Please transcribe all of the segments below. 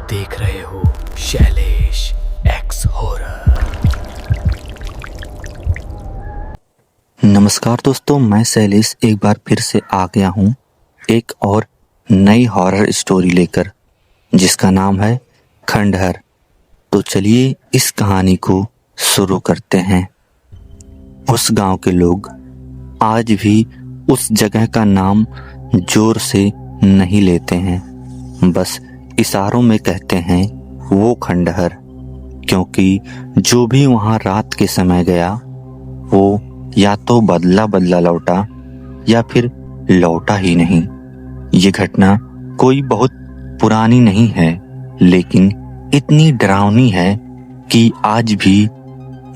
देख रहे हो शैलेश एक्स हॉरर। नमस्कार दोस्तों, मैं शैलेश एक बार फिर से आ गया हूँ एक और नई हॉरर स्टोरी लेकर, जिसका नाम है खंडहर। तो चलिए इस कहानी को शुरू करते हैं। उस गांव के लोग आज भी उस जगह का नाम जोर से नहीं लेते हैं, बस इशारों में कहते हैं वो खंडहर, क्योंकि जो भी वहां रात के समय गया वो या तो बदला बदला लौटा या फिर लौटा ही नहीं। ये घटना कोई बहुत पुरानी नहीं है, लेकिन इतनी डरावनी है कि आज भी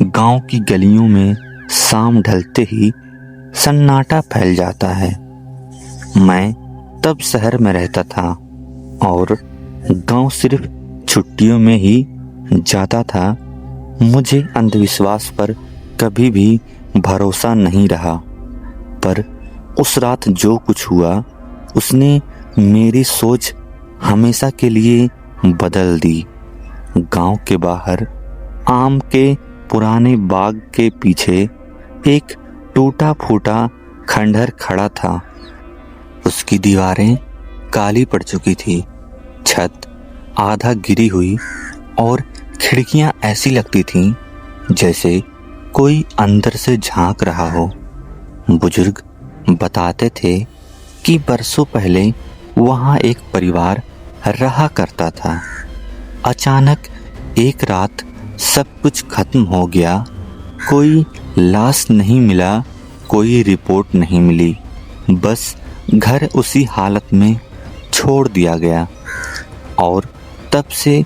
गांव की गलियों में शाम ढलते ही सन्नाटा फैल जाता है। मैं तब शहर में रहता था और गांव सिर्फ छुट्टियों में ही जाता था। मुझे अंधविश्वास पर कभी भी भरोसा नहीं रहा, पर उस रात जो कुछ हुआ उसने मेरी सोच हमेशा के लिए बदल दी। गांव के बाहर आम के पुराने बाग के पीछे एक टूटा फूटा खंडहर खड़ा था। उसकी दीवारें काली पड़ चुकी थी, छत आधा गिरी हुई और खिड़कियां ऐसी लगती थीं जैसे कोई अंदर से झांक रहा हो। बुजुर्ग बताते थे कि बरसों पहले वहां एक परिवार रहा करता था। अचानक एक रात सब कुछ खत्म हो गया। कोई लाश नहीं मिला, कोई रिपोर्ट नहीं मिली, बस घर उसी हालत में छोड़ दिया गया। और तब से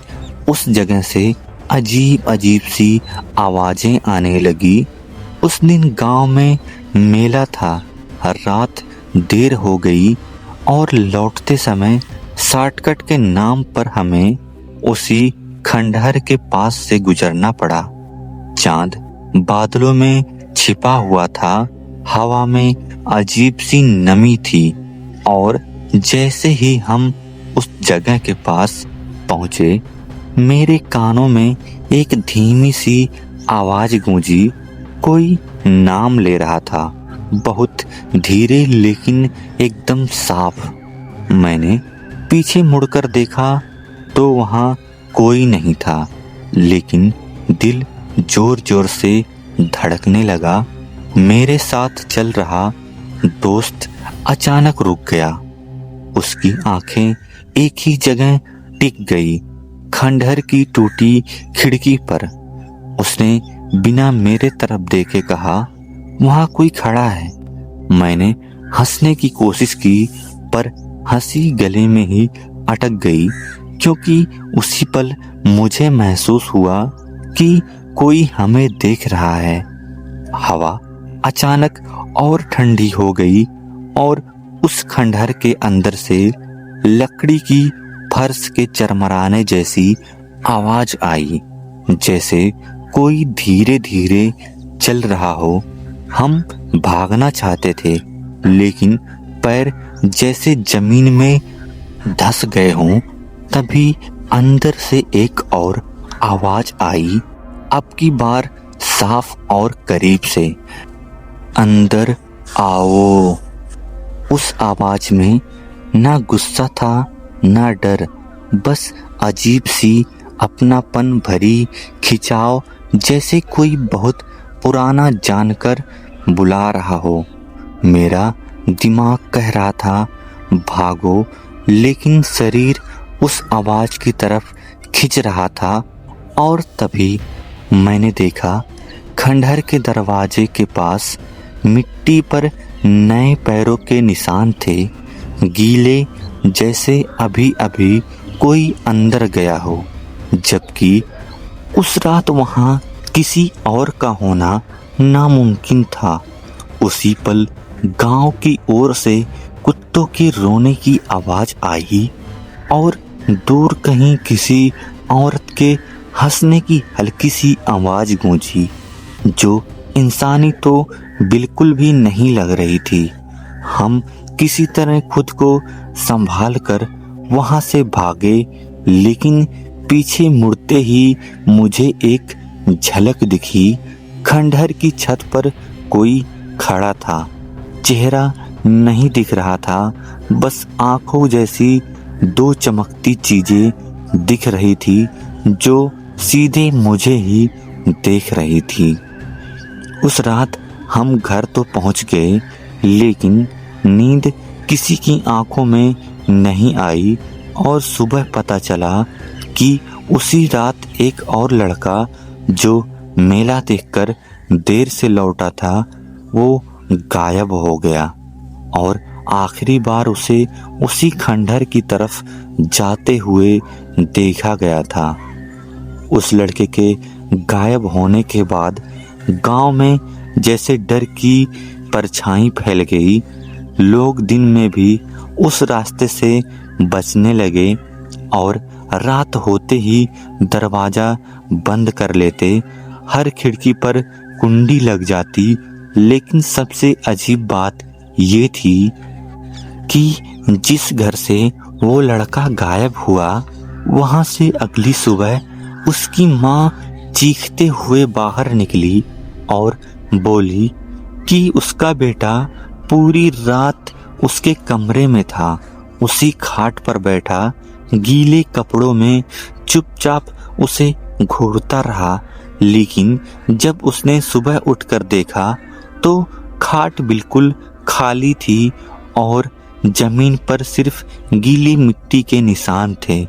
उस जगह से अजीब अजीब सी आवाजें आने लगी। उस दिन गांव में मेला था। हर रात देर हो गई और लौटते समय शॉर्टकट के नाम पर हमें उसी खंडहर के पास से गुजरना पड़ा। चांद बादलों में छिपा हुआ था, हवा में अजीब सी नमी थी और जैसे ही हम उस जगह के पास पहुंचे, मेरे कानों में एक धीमी सी आवाज गूंजी। कोई नाम ले रहा था, बहुत धीरे लेकिन एकदम साफ। मैंने पीछे मुड़कर देखा तो वहां कोई नहीं था, लेकिन दिल जोर जोर से धड़कने लगा। मेरे साथ चल रहा दोस्त अचानक रुक गया। उसकी आंखें एक ही जगह टिक गई, खंडहर की टूटी खिड़की पर। उसने बिना मेरे तरफ देखे कहा, वहां कोई खड़ा है। मैंने हंसने की कोशिश की, पर हंसी गले में ही अटक गई, क्योंकि उसी पल मुझे महसूस हुआ कि कोई हमें देख रहा है। हवा अचानक और ठंडी हो गई और उस खंडहर के अंदर से लकड़ी की फर्श के चरमराने जैसी आवाज आई, जैसे कोई धीरे धीरे चल रहा हो। हम भागना चाहते थे, लेकिन पैर जैसे जमीन में धंस गए हों। तभी अंदर से एक और आवाज आई, अब की बार साफ और करीब से, अंदर आओ। उस आवाज में ना गुस्सा था ना डर, बस अजीब सी अपनापन भरी खिंचाव, जैसे कोई बहुत पुराना जानकर बुला रहा हो। मेरा दिमाग कह रहा था भागो, लेकिन शरीर उस आवाज की तरफ खिंच रहा था। और तभी मैंने देखा, खंडहर के दरवाजे के पास मिट्टी पर नए पैरों के निशान थे, गीले, जैसे अभी अभी कोई अंदर गया हो। जबकि उस रात वहां किसी और का होना नामुमकिन था। उसी पल गांव की ओर से कुत्तों के रोने की आवाज आई और दूर कहीं किसी औरत के हंसने की हल्की सी आवाज गूंजी, जो इंसानी तो बिल्कुल भी नहीं लग रही थी। हम किसी तरह खुद को संभाल कर वहां से भागे, लेकिन पीछे मुड़ते ही मुझे एक झलक दिखी। खंडहर की छत पर कोई खड़ा था। चेहरा नहीं दिख रहा था, बस आंखों जैसी दो चमकती चीजें दिख रही थी जो सीधे मुझे ही देख रही थी। उस रात हम घर तो पहुंच गए, लेकिन नींद किसी की आंखों में नहीं आई और सुबह पता चला कि उसी रात एक और लड़का जो मेला देखकर देर से लौटा था वो गायब हो गया और आखिरी बार उसे उसी खंडहर की तरफ जाते हुए देखा गया था। उस लड़के के गायब होने के बाद गांव में जैसे डर की परछाई फैल गई। लोग दिन में भी उस रास्ते से बचने लगे और रात होते ही दरवाजा बंद कर लेते। हर खिड़की पर कुंडी लग जाती। लेकिन सबसे अजीब बात ये थी कि जिस घर से वो लड़का गायब हुआ वहां से अगली सुबह उसकी माँ चीखते हुए बाहर निकली और बोली कि उसका बेटा पूरी रात उसके कमरे में था, उसी खाट पर बैठा गीले कपड़ों में चुपचाप उसे घूरता रहा। लेकिन जब उसने सुबह उठकर देखा तो खाट बिल्कुल खाली थी और जमीन पर सिर्फ गीली मिट्टी के निशान थे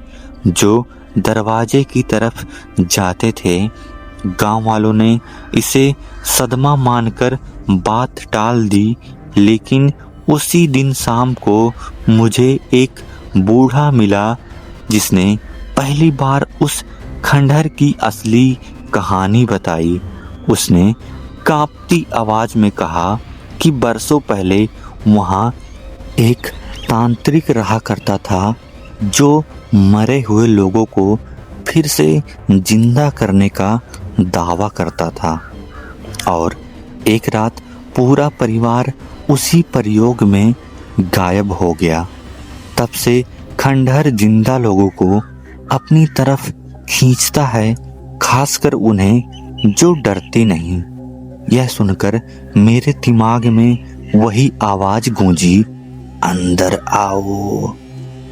जो दरवाजे की तरफ जाते थे। गांव वालों ने इसे सदमा मानकर बात टाल दी, लेकिन उसी दिन शाम को मुझे एक बूढ़ा मिला जिसने पहली बार उस खंडहर की असली कहानी बताई। उसने कांपती आवाज में कहा कि बरसों पहले वहां एक तांत्रिक रहा करता था जो मरे हुए लोगों को फिर से जिंदा करने का दावा करता था और एक रात पूरा परिवार उसी प्रयोग में गायब हो गया। तब से खंडहर जिंदा लोगों को अपनी तरफ खींचता है, खासकर उन्हें जो डरते नहीं। यह सुनकर मेरे दिमाग में वही आवाज गूंजी, अंदर आओ।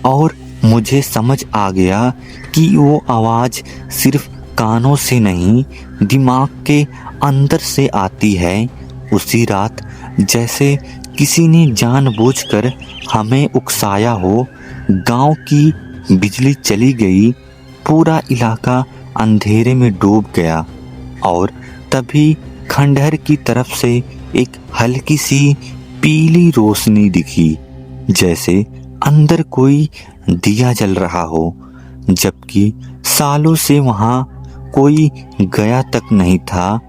और मुझे समझ आ गया कि वो आवाज सिर्फ कानों से नहीं, दिमाग के अंदर से आती है। उसी रात जैसे किसी ने जानबूझकर हमें उकसाया हो, गांव की बिजली चली गई, पूरा इलाका अंधेरे में डूब गया और तभी खंडहर की तरफ से एक हल्की सी पीली रोशनी दिखी, जैसे अंदर कोई दिया जल रहा हो, जबकि सालों से वहां कोई गया तक नहीं था।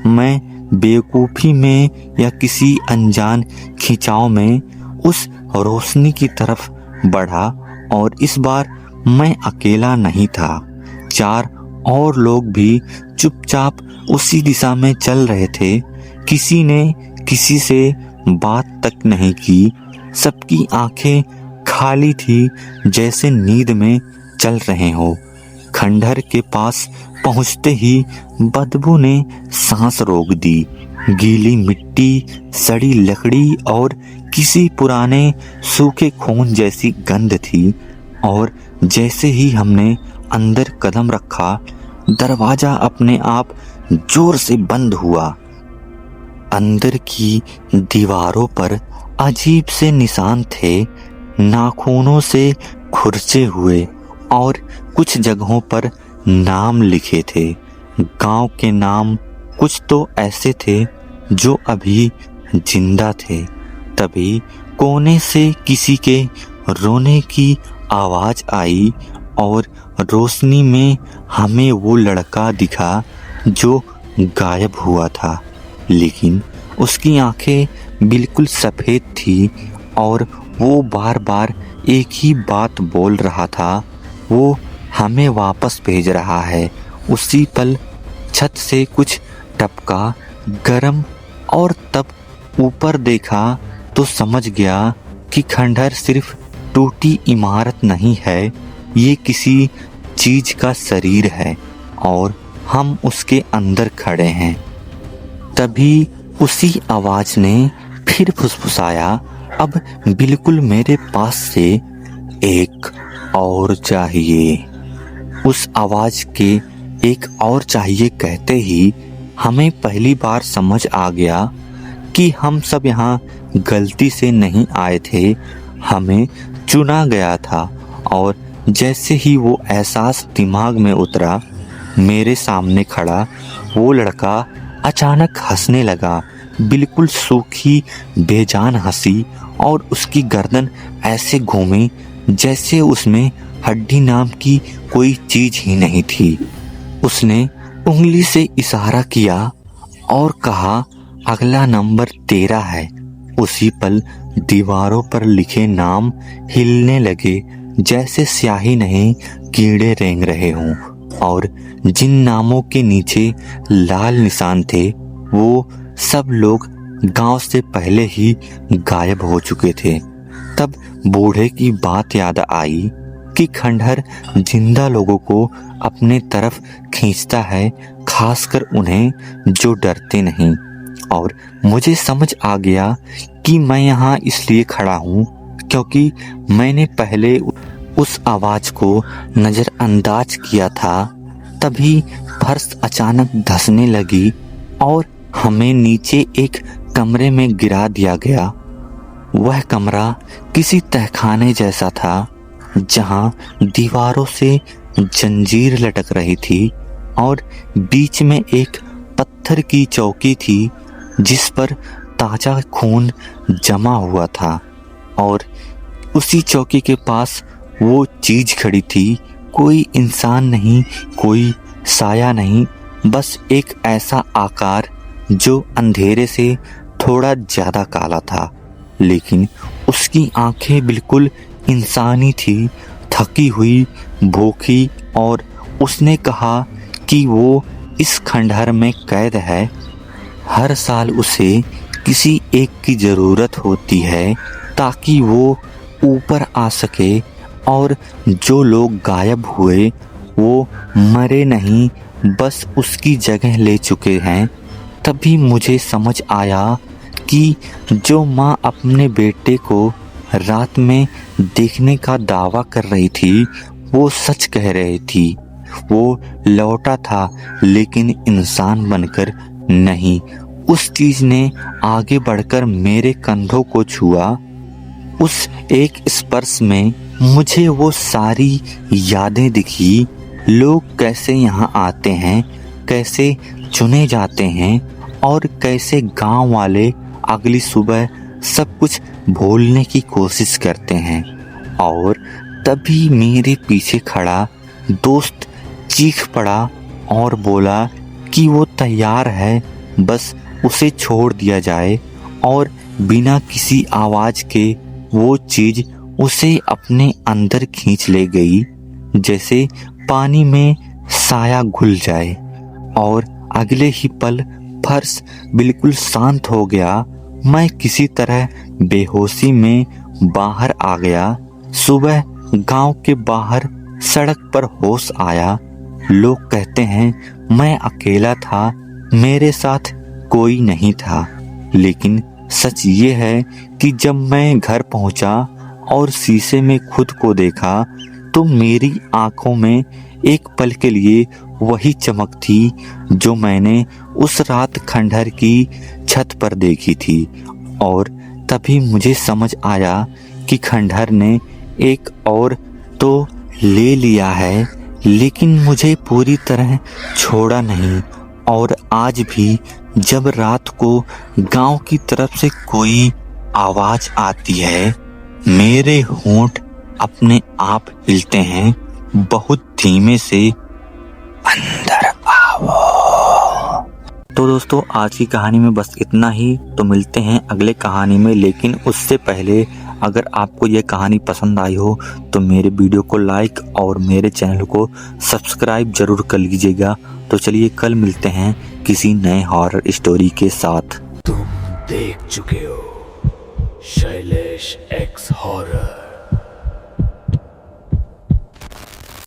मैं बेवकूफ़ी में या किसी अनजान खिंचाव में उस रोशनी की तरफ बढ़ा और इस बार मैं अकेला नहीं था। 4 और लोग भी चुपचाप उसी दिशा में चल रहे थे। किसी ने किसी से बात तक नहीं की। सबकी आंखें खाली थी, जैसे नींद में चल रहे हो। खंडहर के पास पहुंचते ही बदबू ने सांस रोक दी। गीली मिट्टी, सड़ी लकड़ी और किसी पुराने सूखे खून जैसी गंध थी और जैसे ही हमने अंदर कदम रखा, दरवाजा अपने आप जोर से बंद हुआ। अंदर की दीवारों पर अजीब से निशान थे, नाखूनों से खुरचे हुए और कुछ जगहों पर नाम लिखे थे। गांव के नाम कुछ तो ऐसे थे जो अभी जिंदा थे। तभी कोने से किसी के रोने की आवाज आई और रोशनी में हमें वो लड़का दिखा जो गायब हुआ था, लेकिन उसकी आंखें बिल्कुल सफेद थी और वो बार बार एक ही बात बोल रहा था, वो हमें वापस भेज रहा है। उसी पल छत से कुछ टपका, गरम, और तब ऊपर देखा तो समझ गया कि खंडहर सिर्फ टूटी इमारत नहीं है, ये किसी चीज का शरीर है और हम उसके अंदर खड़े हैं। तभी उसी आवाज ने फिर फुसफुसाया, अब बिल्कुल मेरे पास से एक और चाहिए। उस आवाज के एक और चाहिए कहते ही हमें पहली बार समझ आ गया कि हम सब यहाँ गलती से नहीं आए थे, हमें चुना गया था। और जैसे ही वो एहसास दिमाग में उतरा, मेरे सामने खड़ा वो लड़का अचानक हंसने लगा, बिल्कुल सूखी बेजान हंसी, और उसकी गर्दन ऐसे घूमी जैसे उसमें हड्डी नाम की कोई चीज ही नहीं थी। उसने उंगली से इशारा किया और कहा, अगला नंबर 13 है। उसी पल दीवारों पर लिखे नाम हिलने लगे जैसे स्याही नहीं कीड़े रेंग रहे हों, और जिन नामों के नीचे लाल निशान थे वो सब लोग गांव से पहले ही गायब हो चुके थे। तब बूढ़े की बात याद आई कि खंडहर जिंदा लोगों को अपने तरफ खींचता है, खासकर उन्हें जो डरते नहीं। और मुझे समझ आ गया कि मैं यहाँ इसलिए खड़ा हूँ क्योंकि मैंने पहले उस आवाज को नजरअंदाज किया था। तभी फर्श अचानक धंसने लगी और हमें नीचे एक कमरे में गिरा दिया गया। वह कमरा किसी तहखाने जैसा था जहां दीवारों से जंजीर लटक रही थी और बीच में एक पत्थर की चौकी थी जिस पर ताजा खून जमा हुआ था, और उसी चौकी के पास वो चीज खड़ी थी। कोई इंसान नहीं, कोई साया नहीं, बस एक ऐसा आकार जो अंधेरे से थोड़ा ज्यादा काला था, लेकिन उसकी आंखें बिल्कुल इंसानी थी, थकी हुई, भूखी। और उसने कहा कि वो इस खंडहर में कैद है। हर साल उसे किसी एक की जरूरत होती है ताकि वो ऊपर आ सके, और जो लोग गायब हुए वो मरे नहीं, बस उसकी जगह ले चुके हैं। तभी मुझे समझ आया कि जो माँ अपने बेटे को रात में देखने का दावा कर रही थी वो सच कह रही थी। वो लौटा था लेकिन इंसान बनकर नहीं। उस चीज ने आगे बढ़कर मेरे कंधों को छुआ। उस एक स्पर्श में मुझे वो सारी यादें दिखी, लोग कैसे यहाँ आते हैं, कैसे चुने जाते हैं, और कैसे गांव वाले अगली सुबह सब कुछ भूलने की कोशिश करते हैं। और तभी मेरे पीछे खड़ा दोस्त चीख पड़ा और बोला कि वो तैयार है, बस उसे छोड़ दिया जाए। और बिना किसी आवाज के वो चीज उसे अपने अंदर खींच ले गई, जैसे पानी में साया घुल जाए। और अगले ही पल फर्श बिल्कुल शांत हो गया। मैं किसी तरह बेहोशी में बाहर आ गया। सुबह गांव के बाहर सड़क पर होश आया। लोग कहते हैं मैं अकेला था, मेरे साथ कोई नहीं था, लेकिन सच ये है कि जब मैं घर पहुंचा और शीशे में खुद को देखा तो मेरी आंखों में एक पल के लिए वही चमक थी जो मैंने उस रात खंडहर की छत पर देखी थी। और तभी मुझे समझ आया कि खंडहर ने एक और तो ले लिया है, लेकिन मुझे पूरी तरह छोड़ा नहीं। और आज भी जब रात को गांव की तरफ से कोई आवाज आती है, मेरे होंठ अपने आप हिलते हैं, बहुत धीमे से, अंदर आओ। तो दोस्तों आज की कहानी में बस इतना ही। तो मिलते हैं अगले कहानी में, लेकिन उससे पहले अगर आपको यह कहानी पसंद आई हो तो मेरे वीडियो को लाइक और मेरे चैनल को सब्सक्राइब जरूर कर लीजिएगा। तो चलिए कल मिलते हैं किसी नए हॉरर स्टोरी के साथ। तुम देख चुके हो शैलेश एक्स हॉरर।